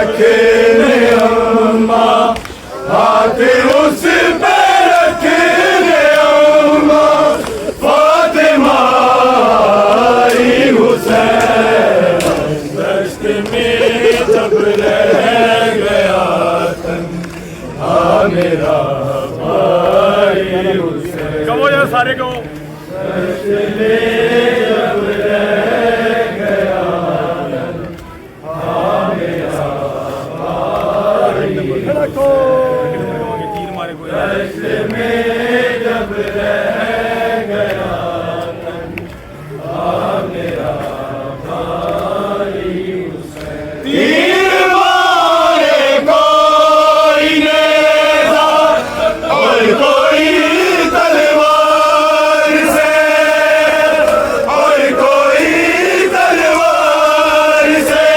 رکھنے اماں، ہاتھ اس پہ رکھنے اماں، فاطمہ حسین دشت میں جب رہ گیا تنہا میرا بھائی حسین. کہو یار سارے کہو. دشت میں جب رہ گیا تنہا میرا بھائی حسین. تیر مارے کوئی. دشت میں جب رہ گیا تنہا میرا بھائی حسین. تیر مارے کوئی نیزہ اور کوئی تلوار سے، اور کوئی تلوار سے،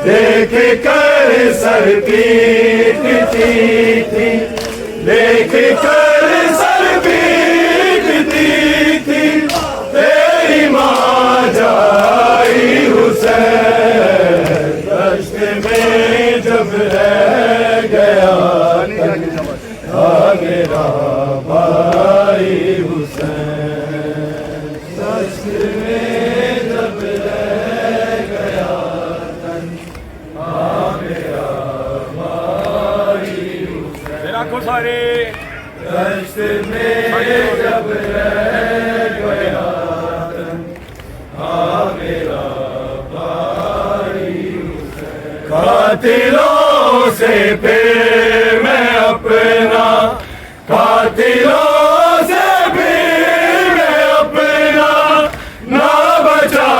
دیکھ کر سر پیٹتی تھی، دیکھ کر سر پیٹتی تھی تیری ماں جائی حسین. دشت میں جب رہ گیا تنہا میرا بھائی حسین. دشت میں جب رہ گیا تنہا میرا بھائی حسین. رکھو سارے. دشت میں جب رہ گیا تنہا میرا بھائی حسین. قاتلوں سے پھر میں اپنا، قاتلوں سے پھر میں اپنا نہ بچا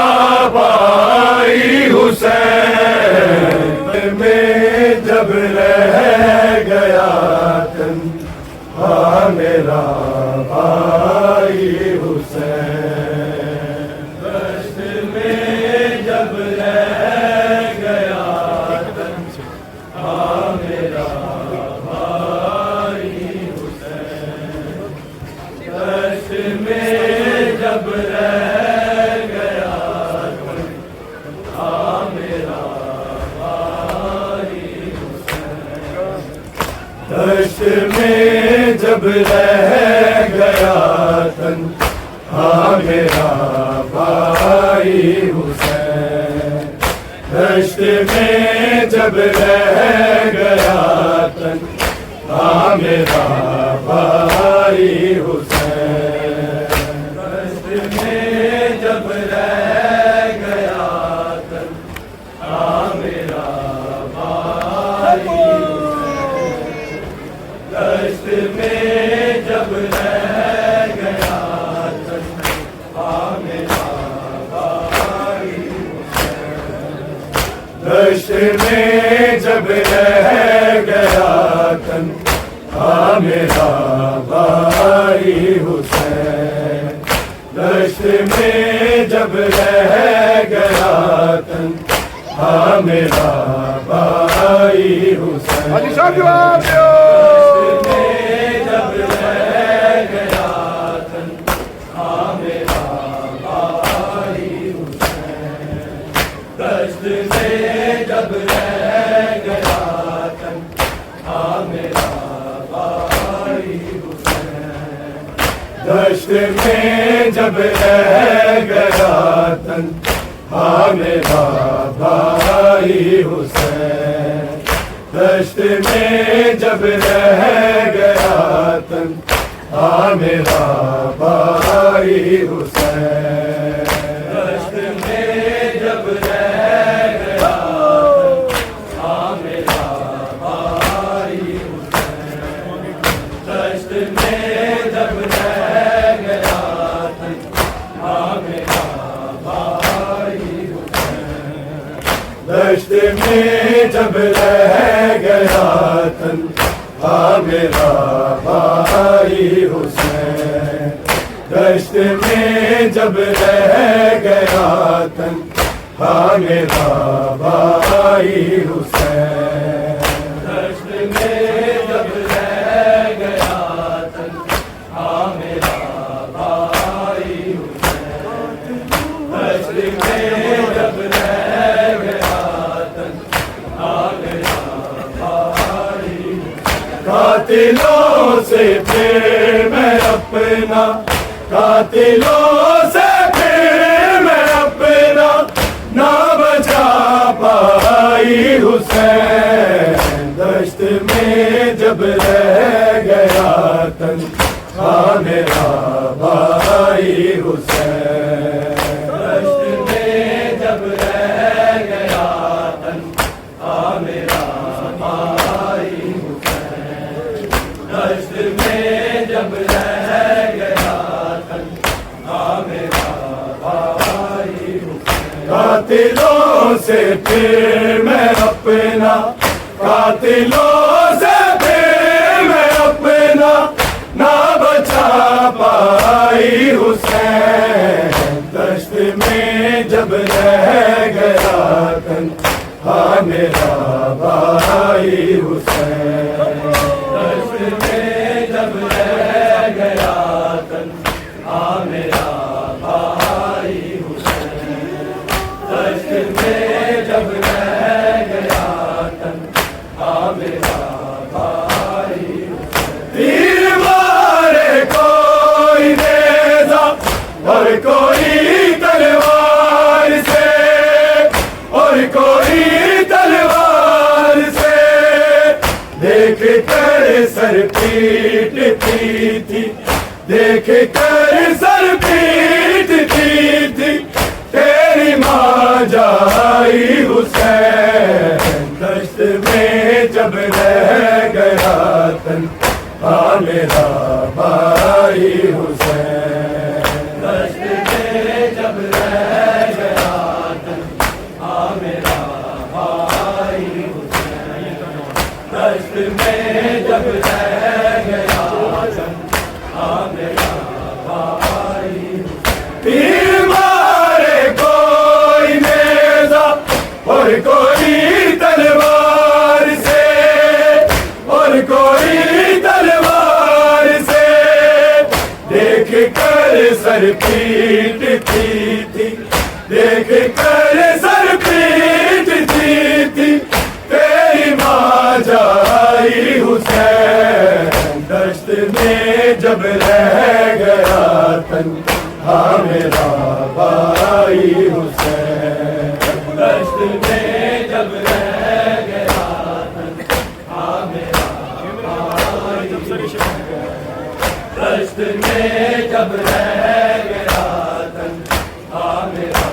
پائی حسین. میں جب رہ گیا تنہا میرا بھائی حسین. دشت میں جب رہ گیا تنہا میرا بھائی حسین. دشت میں جب رہ گیا تنہا میرا بھائی حسین. دشت میں جب رہ گیا تنہا میرا بھائی حسین. دشت میں جب رہ گیا تنہا میرا بھائی حسین. دشت میں جب رہ گیا تنہا میرا بھائی حسین. دشت میں جب رہ گیا تنہا میرا بھائی حسین. دشت میں جب رہ گیا تنہا میرا بھائی حسین. دشت میں جب رہ گیا تنہا میرا بھائی حسین. علی صاحب جواب دو. جب رہ گیا تنہا میرا بھائی حسین. دشت میں جب رہ گیا تنہا میرا بھائی حسین. دشت میں جب رہ گیا تنہا میرا بھائی حسین. دشت میں جب رہ گیا تنہا میرا بھائی حسین. دشت میں جب رہ گیا تنہا میرا بھائی حسین. دشت میں جب رہ گیا تنہا میرا بھائی حسین. دشت میں جب رہ گیا تنہا میرا بھائی حسین. دشت میں جب رہ گیا تنہا میرا بھائی حسین. دشت میں جب رہ گیا تنہا میرا بھائی حسین. دشت میں جب رہ گیا قاتلوں سے پھر میں اپنا قاتلوں سے پھر میں اپنا نہ بچا پائی حسین دشت میں جب رہ گیا تنہا میرا بھائی حسین دشت میں جب رہ گیا تنہا میرا بھائی حسین دشت میں جب رہ گیا تنہا میرا بھائی حسین قاتلوں سے پھر میں اپنا قاتلوں سے پھر میں اپنا نہ بچا پائی حسین دشت میں جب رہ گیا تنہا میرا بھائی حسین دشت میں جب رہ گیا تنہا میرا بھائی حسین دشت میں جب رہ گیا تنہا میرا بھائی حسین تیر مارے کوئی نیزہ اور کوئی تلوار سے اور کوئی تلوار سے دیکھ کر سر پیٹتی تھی دیکھ کر سر پیٹتی تھی تیری ماں جائی حسین دشت میں جب رہ گیا تنہا میرا بھائی حسین دشت میں جب رہ گیا تنہا میرا بھائی حسین دشت میں جب رہ گیا تنہا میرا بھائی تیر مارے کوئی نیزہ اور کوئی تلوار سے اور کوئی تلوار سے دیکھ کر سر پیٹتی تھی دیکھ کر سر پیٹتی تھی تیری ماں جائی حسین دشت میں جب رہ گیا تنہا میرا بھائی حسین دشت میں جب رہ گیا تنہا میرا بھائی حسین دشت میں جب رہ گیا تنہا میرا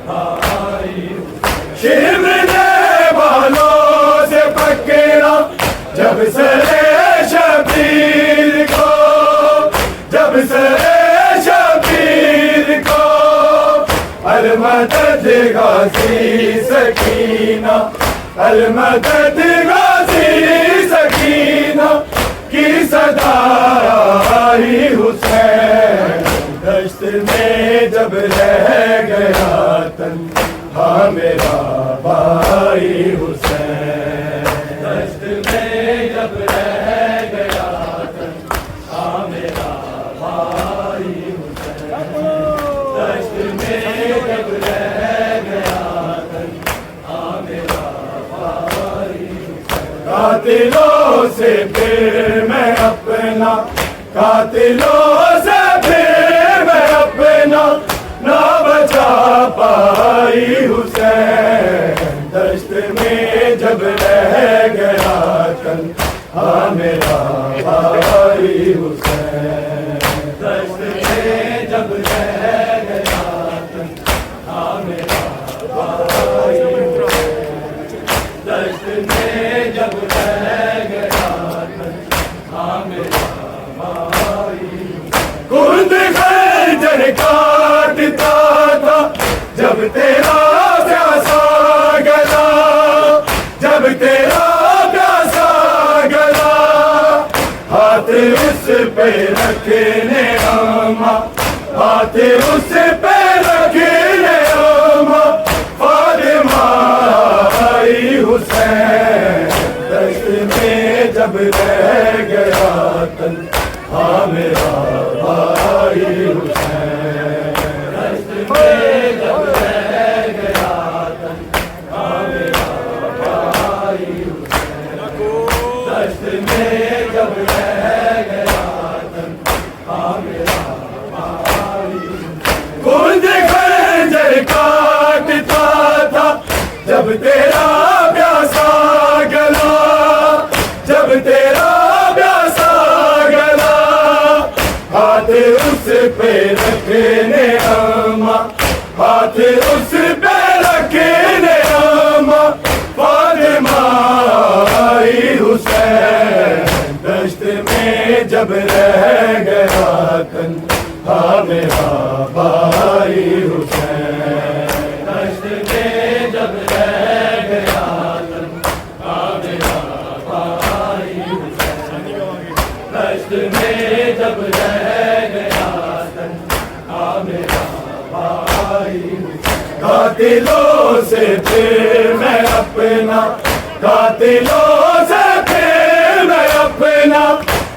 بھائی حسین شمرنے والوں سے پکڑا جب سرے شبیر کو جب سرے شبیر کو المدد غازی سکینہ المدد غازی سکینہ کی صدا آئی حسین دشت میں جب رہ گیا تنہا میرا بھائی حسین دشت میں جب رہ گیا تنہا میرا بھائی حسین دشت میں جب رہ گیا تنہا میرا بھائی حسین قاتلوں سے پھر میں اپنا قاتلوں سے پھر میں اپنا نہ بچا پائی حسین دشت میں جب رہ گیا تنہا میرا بھائی حسین دشت میں جب رہ گیا تنہا میرا بھائی حسین دشت میں جب رہ گیا تنہا میرا بھائی خود خنجر کاٹتا تھا جب تیرا پیاسا گلا جب تیرا پیاسا گلا ہاتھ اس پہ رکھنے آما ہاتھ اس پہ رکھنے آما فاطمہ آئی حسین دشت میں جب رہ گیا تنہا میرا بھائی حسین دشت میں جب رہ گیا تنہا میرا بھائی حسین دشت میں جب جب تیرا پیاسا گلا، جب تیرا پیاسا گلا، ہاتھ اس پہ رکھنے اماں، ہاتھ اس پہ رکھنے اماں، فاطمہ آئی حسین، دشت میں جب رہ گیا تنہا میرا بھائی حسین، دشت میں جب رہ گیا تنہا میرا بھائی حسین، دشت میں جب رہ گیا تنہا میرا بھائی حسین، قاتلوں سے پھر میں اپنا، قاتلوں سے پھر میں اپنا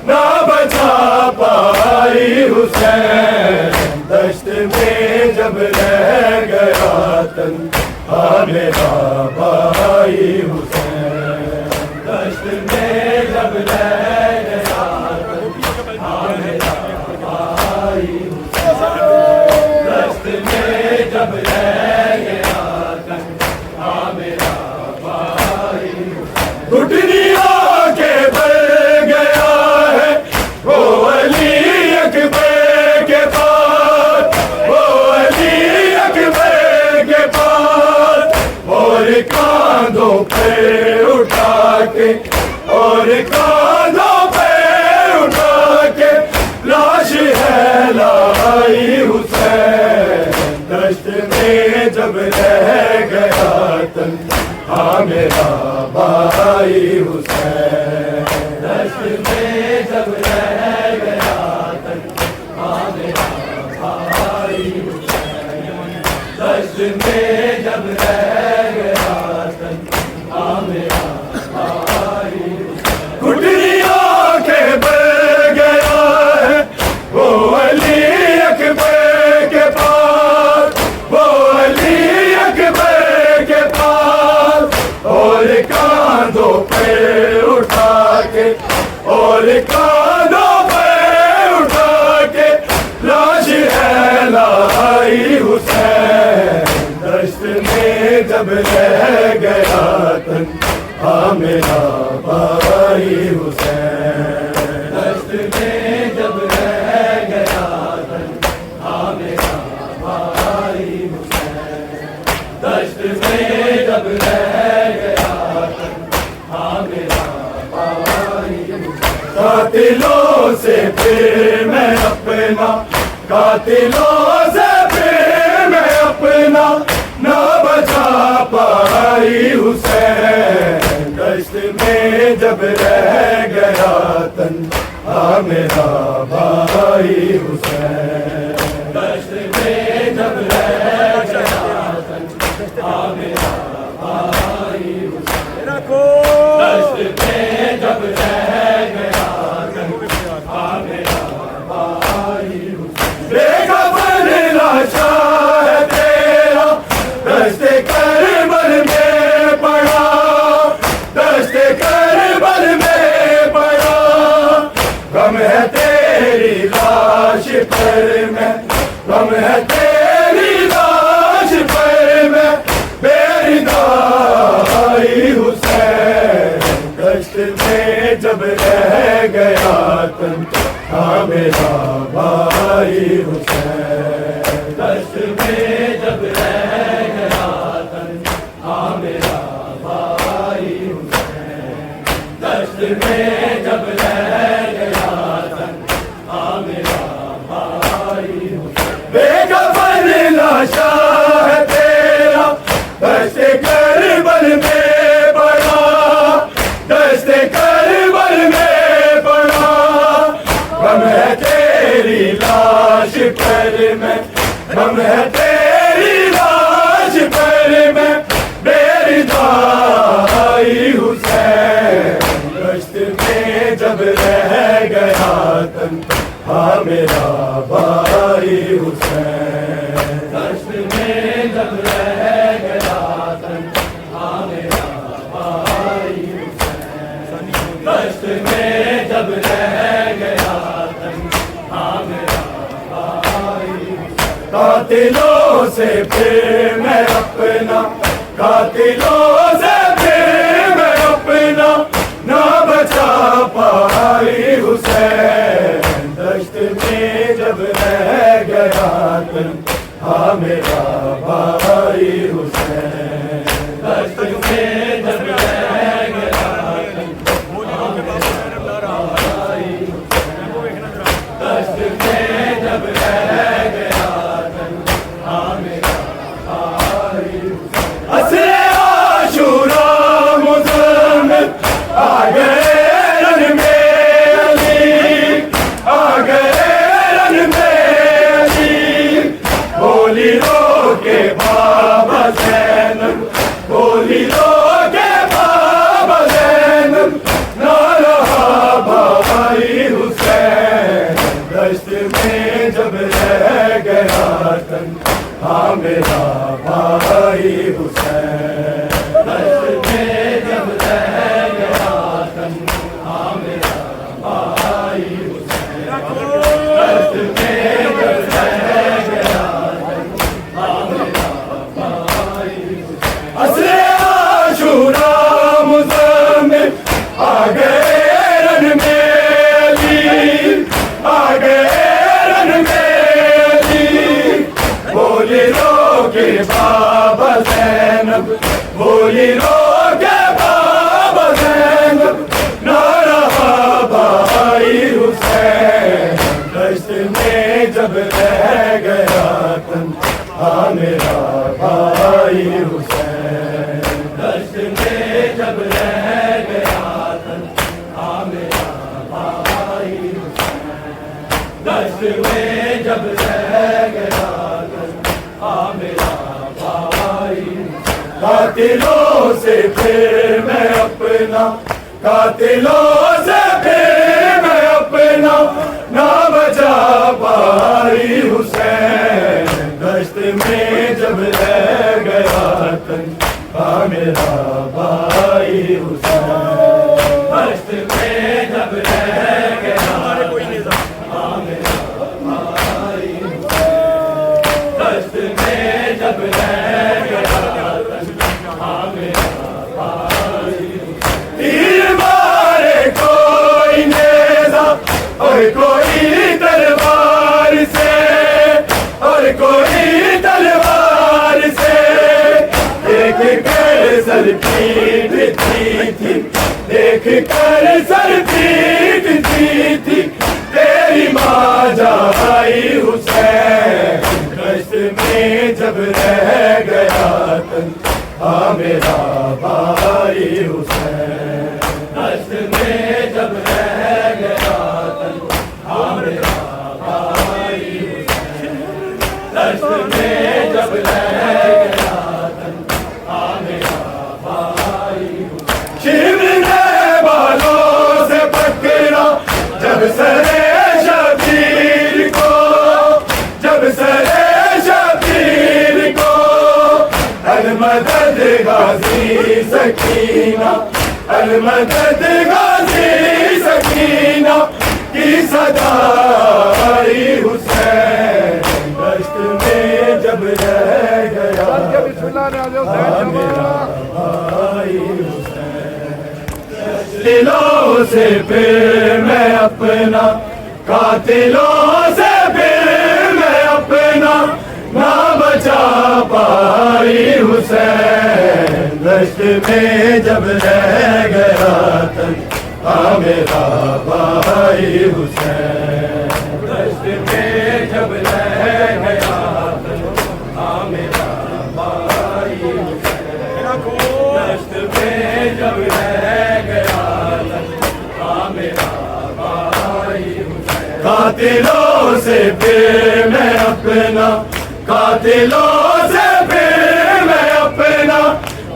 نہ بچا پائی حسین، دشت میں جب رہ گیا تنہا میرا بھائی حسین، دشت میں جب رہ گیا تنہا میرا بھائی حسین، دشت میں جب رہ گیا تنہا میرا بھائی حسین، گھٹنیوں کے بل گیا ہے وہ علی اکبر کے پاس، وہ علی اکبر کے پاس، اور کاندھوں پہ اٹھا کے، اور کاندھوں پہ اٹھا کے لاش ہے لائی حسین، دشت میں جب رہ گیا تنہا میرا بھائی حسین، دشت میں جب رہ گیا تنہا میرا بھائی حسین، دشت میں جب رہ گیا تنہا میرا بھائی حسین، گھٹنیوں کے بل گیا ہے وہ علی اکبر کے پاس، وہ علی اکبر کے پاس، اور کاندھوں پہ اٹھا کے، اور کاندھوں پہ اٹھا کے لاش ہے لائی حسین، دشت میں جب رہ گیا تنہا میرا بھائی حسین، دشت میں جب رہ گیا تنہا میرا بھائی حسین، دشت میں جب رہ گیا تنہا میرا بھائی حسین، قاتلوں سے پھر میں اپنا، قاتلوں سے پھر میں اپنا نہ بچا پائی حسین، دشت میں جب رہ گیا تنہا میرا بھائی حسین، دشت میں جب رہ گیا تنہا میرا بھائی حسین، دشت میں جب رہ گیا تنہا میرا بھائی حسین، بے خبر لاشا ہے تیرا دشت کربل میں پڑا، دشت کربل میں پڑا، غم ہے تیری لاش پر میں، غم ہے تیری لاش پر میں بیدائی حسین، دشت میں جب رہ گیا تنہا میرا بھائی حسین، دشت میں جب رہ گیا تنہا میرا بھائی حسین، دشت میں جب رہ گیا تنہا میرا بھائی حسین، بے خبر لاشا ہے تیرا دشت کربل میں پڑا، دشت کربل میں پڑا، غم ہے تیری لاش پر میں، غم ہے تیری لاش پر میں بیدائی حسین، دشت میں جب رہ گیا تنہا میرا بھائی حسین، دشت میں جب رہ گیا تنہا میرا بھائی حسین، دشت میں جب رہ گیا تنہا میرا بھائی حسین، قاتلوں سے پھر میں اپنا، قاتلوں سے پھر میں اپنا نہ بچا پائی حسین، دشت میں جب رہ گیا تنہا میرا بھائی حسین، دشت میں جب رہ گیا تنہا میرا بھائی حسین، دشت میں جب رہ گیا تنہا میرا بھائی حسین، عصر عاشورا مزمل آ گئے رن میں علی، آ گئے رن میں علی، بولی رو کے بابا زینب، بولی رو کے بابا زینب، نہ رہا بھائی حسین، دشت میں جب رہ گیا تنہا میرا بھائی حسین، دشت میں جب رہ گیا تنہا میرا بھائی حسین، دشت میں جب رہ گیا تنہا میرا بھائی حسین، عصر عاشورا مزمل آ گئے رن میں علی، آ گئے رن میں علی، بولی رو کے بابا زینب، بولی رو کے بابا زینب، نہ رہا بھائی حسین، دشت میں جب رہ گیا تنہا میرا بھائی حسین، دشت میں جب رہ گیا تنہا میرا بھائی حسین، دشت میں جب رہ گیا تنہا میرا بھائی حسین، قاتلوں سے پھر میں اپنا، قاتلوں سے پھر میں اپنا نہ بچا پائی حسین، دشت میں جب رہ گیا تنہا میرا بھائی حسین، دشت میں جب رہ گیا تنہا میرا بھائی حسین، دشت میں جب رہ گیا تنہا میرا بھائی حسین، تیر مارے کوئی نیزہ اور کوئی تلوار سے، اور کوئی تلوار سے، دیکھ کر سر پیٹتی تھی، دیکھ کر سر پیٹتی تھی تیری ماں جائی حسین، دشت میں جب رہ گیا تنہا میرا بھائی حسین، دشت میں جب رہ گیا تنہا میرا بھائی حسین، دشت میں جب رہ گیا تنہا میرا بھائی حسین، چمنے بالوں سے پکڑا جب سرے شبیر کو، جب سرے شبیر کو، المدد غازی سکینہ، المدد غازی سکینہ کی صدا آئی حسین، دشت میں جب رہ گیا میرا بھائی حسین، دلوں سے پھر میں اپنا، قاتلوں سے پھر میں اپنا نہ بچا پائی حسین، دشت میں جب رہ گیا تنہا میرا بھائی حسین، دشت میں جب رہ گیا تنہا میرا بھائی حسین، دشت میں جب رہ گیا تنہا میرا بھائی حسین، قاتلوں سے پھر میں اپنا، قاتلوں سے پھر میں اپنا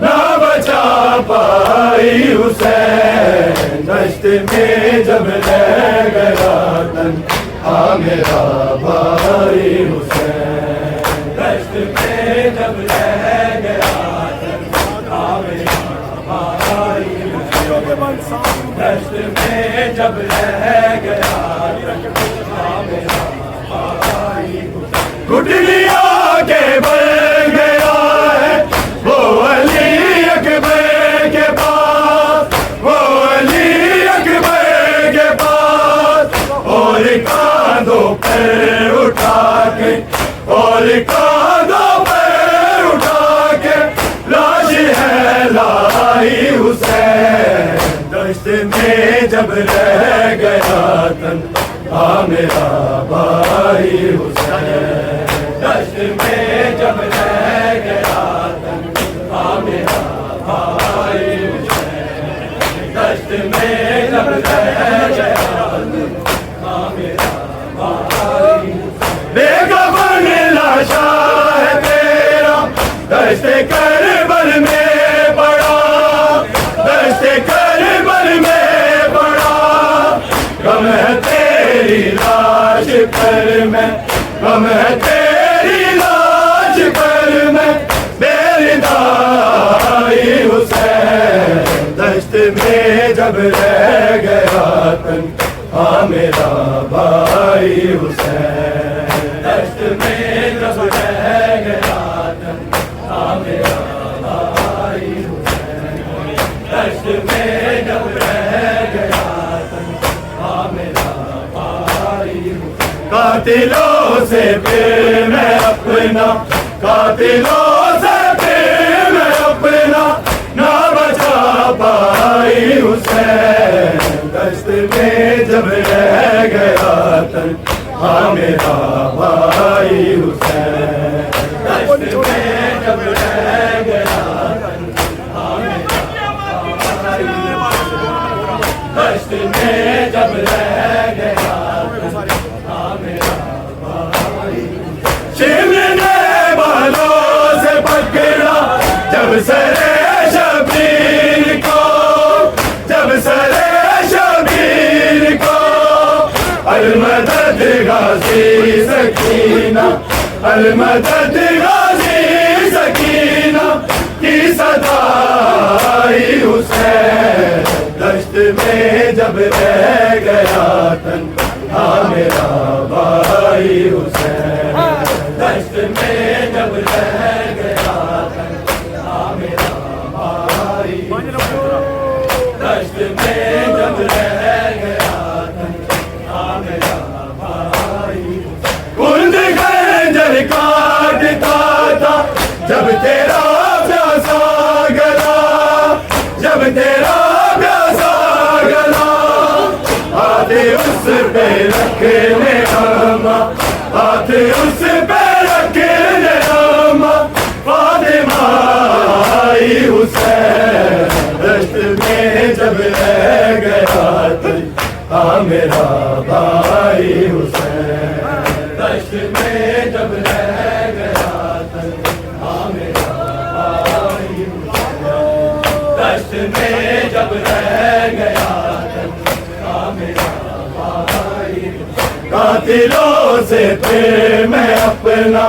نہ بچا پائی حسین، دشت میں جب رہ گیا تنہا میرا بھائی حسین، دشت میں جب رہ گیا تنہا میرا بھائی حسین، دشت میں جب رہ گیا تنہا میرا بھائی حسین، گٹھلیاں کے بل گیا ہے وہ علی اور کاندھوں پر اٹھا کے لاش ہے لائی حسین. دشت میں جب رہ گیا تنہا میرا بھائی حسین. دشت میں جب رہ گیا تنہا میرا بھائی حسین. دشت میں جب رہ گیا تنہا میرا بھائی حسین. بے کفن لاشا ہے تیرا دشت کربل میں پڑا. دشت کربل میں پڑا. غم ہے تیری لاش پر میں, غم ہے تیری لاش پر میں بے ردائی حسین. دشت میں جب رہ گیا تنہا میرا بھائی حسین. دشت میں جب رہ گیا تنہا میرا بھائی حسین. دشت میں جب رہ گیا تنہا میرا بھائی حسین. قاتلوں سے پھر میں اپنا, قاتلوں سے پھر میں اپنا نہ بچا پائی حسین. دشت میں جب رہ گیا تنہا میرا بھائی حسین. دشت میں جب رہ گیا تنہا میرا بھائی حسین. دشت میں جب رہ گیا تنہا میرا بھائی حسین. چمنے بالوں سے پکڑا جب سرے شبیر کو, جب سرے شبیر کو المدد غازی سکینہ, المدد غازی سکینہ کی صدا آئی حسین. دشت میں جب رہ گیا تنہا میرا بھائی حسین. دشت میں جب رہ گیا تنہا میرا بھائی حسین. دشت میں جب رہ گیا تنہا میرا بھائی حسین. کند خنجر کاٹتا تھا جب تیرا پیاسا گلا, جب تیرا پیاسا گلا. ہاتھ اس پہ رکھنے آما, ہاتھ اس پہ رکھنے آما فاطمہ آئی حسین. دشت میں جب رہ گیا تنہا میرا بھائی حسین. دشت میں جب رہ گیا تنہا میرا بھائی حسین. دشت میں جب رہ گیا تنہا میرا بھائی حسین. قاتلوں سے پھر میں اپنا,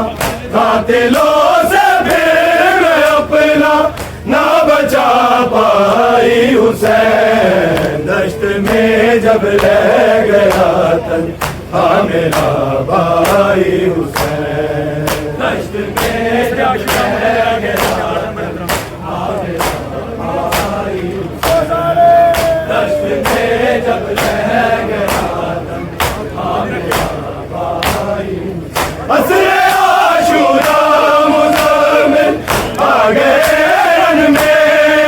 قاتلوں سے پھر میں اپنا نہ بچا پائی حسین. دشت میں جب رہ گیا تنہا میرا بھائی حسین. دشت میں جب رہ گیا تنہا میرا بھائی حسین. دشت میں جب رہ گیا تنہا میرا بھائی حسین. عصر عاشورا مزمل آ گئے رن میں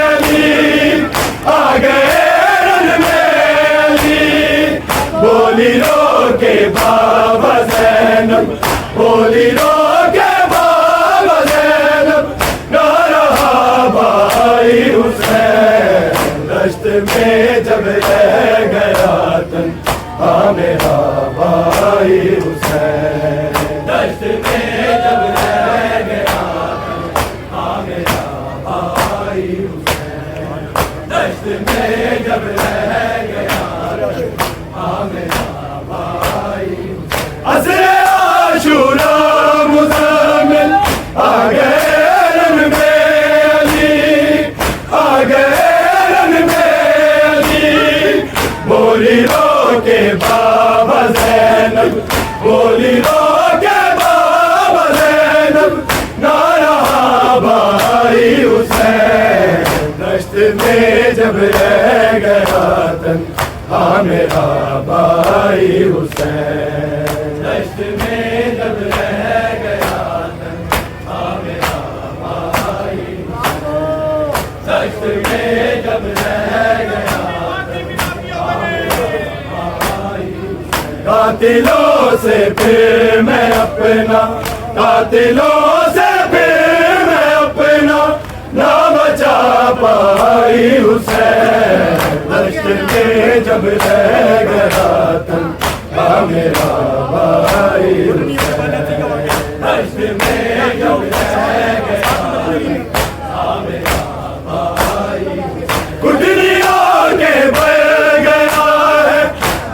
علی, آ گئے رن میں علی. بولی رو کے بابا زینب, بولی رو کے بابا زینب نہ رہا بھائی حسین. دشت میں جب رہ گیا تنہا میرا بھائی حسین. دشت میں جب رہ گیا تنہا میرا بھائی حسین. دشت میں جب رہ گیا تنہا میرا بھائی حسین. عصر عاشورا مزمل آ گئے رن میں علی, آ گئے رن میں علی. بولی رو کے بابا زینب, بولی رو کے بابا زینب نہ رہا بھائی حسین. دشت میں جب رہ گیا تنہا میرا بھائی حسین. دشت میں جب رہ گیا قاتلوں سے پھر میں اپنا، قاتلوں سے پھر میں اپنا نہ بچا پائی حسین، دشت میں جب رہ گیا تنہا میرا بھائی حسین، دشت میں جب رہ گیا تنہا میرا بھائی حسین، گٹھلیوں کے بڑھ گیا ہے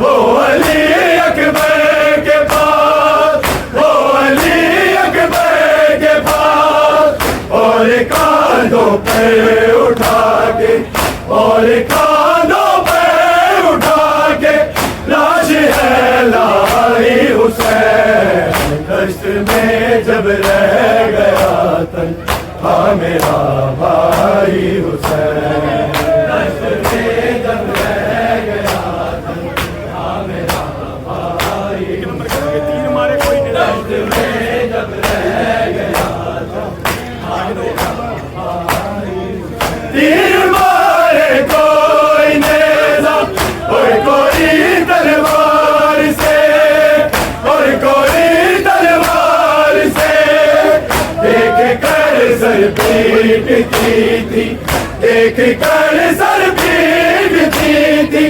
وہ علی اکبر کے پاس، وہ علی اکبر کے پاس، اور کاندھوں پہ اٹھا کے، اور کاندھوں پہ اٹھا کے لاش ہے لائی حسین، دشت میں جب رہ گیا تنہا میرا بھائی حسین، دشت میں جب رہ گیا تنہا میرا بھائی حسین، تیر مارے کوئی نہیں، دشت میں جب رہ گیا تنہا میرا بھائی حسین، تیر مارے کوئی نیزہ اور کوئی تلوار سے، اور کوئی تلوار سے، دیکھ کر سر پیٹتی تھی، دیکھ کر سر پیٹتی تھی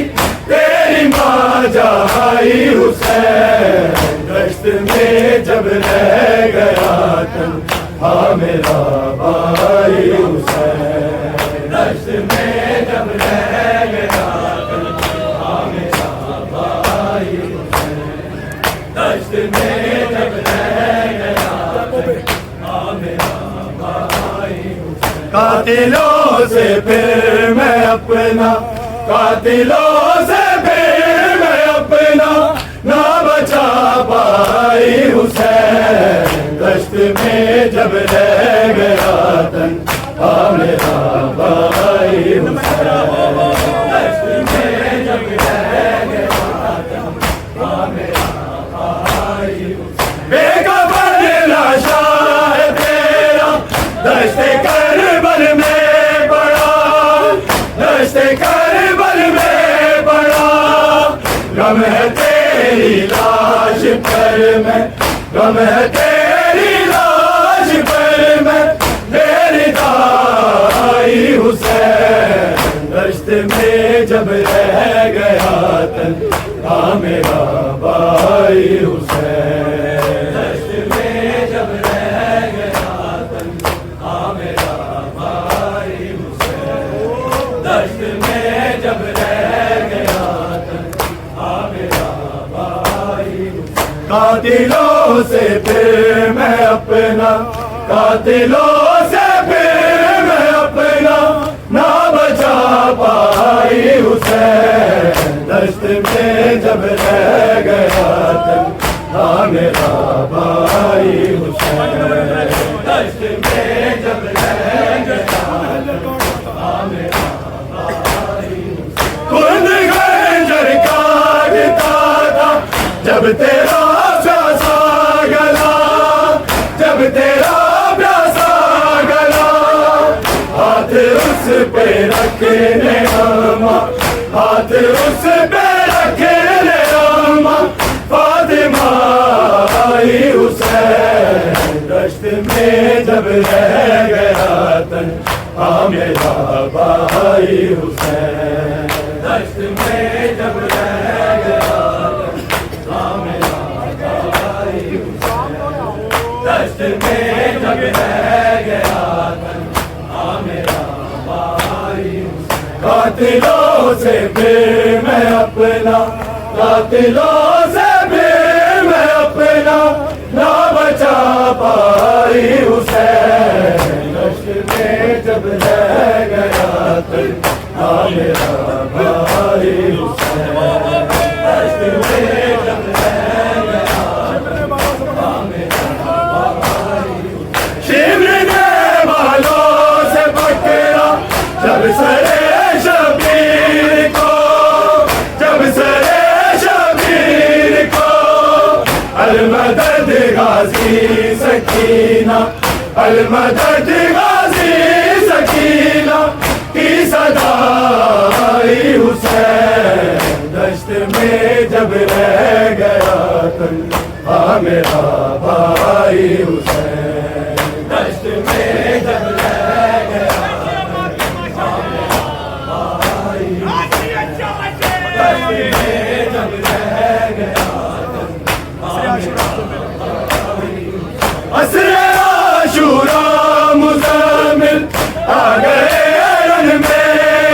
تیری ماں جائی حسین، دشت میں جب رہ گیا تنہا میرا بھائی حسین، دشت میں جب رہ گیا تنہا میرا بھائی حسین، دشت میں جب رہ گیا تنہا میرا بھائی حسین، قاتلوں سے پھر میں اپنا، قاتلوں سے پھر میں اپنا نہ بچا پائی حسین، دشت میں جب رہ گیا تنہا میرا بھائی حسین، دشت میں جب رہ گیا تنہا میرا بھائی حسین، بے کفن لاشا ہے تیرا دشت کربل میں پڑا، دشت کربل میں پڑا، غم ہے تیری لاش پر میں، غم ہے تیری لاش پر میں، میری دائی حسین، دشت میں جب رہ گیا تنہا میرا بھائی حسین، دشت میں جب رہ گیا تنہا میرا بھائی حسین، دشت میں جب رہ گیا تنہا میرا بھائی حسین، قاتلوں سے پھر میں اپنا، قاتلوں سے پھر میں اپنا نہ بچا پائی حسین، دشت میں جب رہ گیا تنہا میرا بھائی حسین، دشت میں جب رہ گیا تنہا میرا بھائی حسین، خود خنجر کاٹتا تھا جب تیرا پیاسا گلا، جب تیرا پیاسا گلا، ہاتھ اس پہ رکھنے اماں، ہاتھ اس پہ رکھنے اماں فاطمہ آئی حسین، دشت میں جب رہ گیا تنہا میرا بھائی حسین، دشت میں جب رہ گیا تنہا میرا بھائی حسین، دشت میں جب رہ گیا تنہا میرا بھائی حسین، قاتلوں سے پھر میں اپنا، قاتلوں سے پھر میں اپنا نہ بچا پائی حسین، دشت میں جب رہ گیا تنہا میرا بھائی حسین، دشت میں جب رہ گیا تنہا میرا بھائی حسین، شمرنے والوں سے پکڑا جب سرے شبیر کو، جب سرے شبیر کو، المدد غازی سکینہ، المدد غازی سکینہ کی صدا آئی حسین، دشت میں جب رہ گیا میرا بھائی حسین دشت میں جب رہ گیا عصر عاشورا مزمل آ گئے رن میں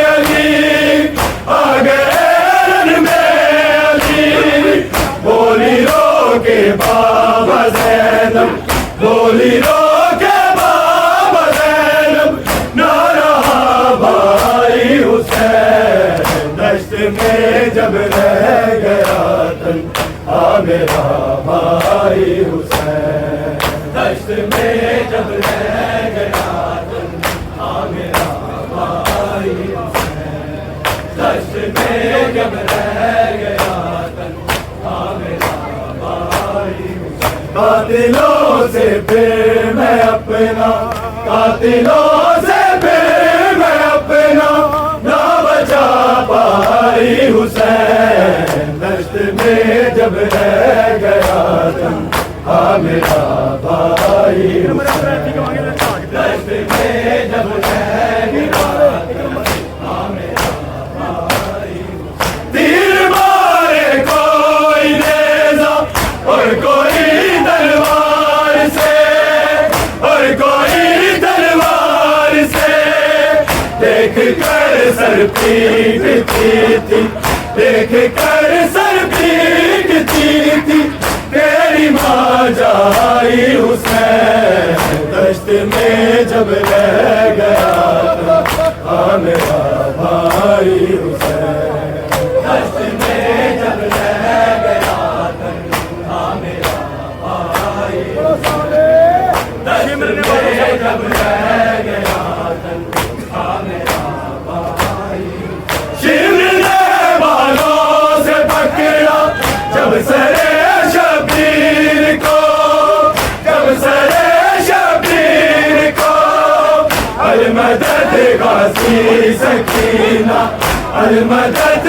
علی آ گئے رن میں علی بولی رو کے بابا زینب بولی رو کے بابا زینب نہ رہا بھائی حسین دشت میں جب رہ گیا تن آ میرا بھائی حسین دشت میں جب رہ گیا تن آ میرا بھائی حسین دشت میں جب رہ گیا تن آ میرا بھائی حسین قاتلوں سے پھر میں اپنا قاتلوں سے پھر میں اپنا نہ بچا پائی حسین دشت میں جب رہ گیا تن آ میرا بھائی حسین دشت میں جب رہ گیا تن آ میرا بھائی حسین تیر مارے کوئی نیزہ اور کوئی تلوار سے اور کوئی تلوار سے دیکھ کر سر پیٹتی تھی دیکھ کر سر پیٹتی تھی تیری ماں جائی حسین دشت میں جب رہ گیا تھا میرا بھائی حسین دشت میں جب رہ گیا تھا میرا بھائی حسین دشت میں جب رہ گیا تھا میرا بھائی شمر نے بالوں سے پکڑا جب سرے شبیر کو جب سرے شبیر کو المدد غازی سکینہ المدد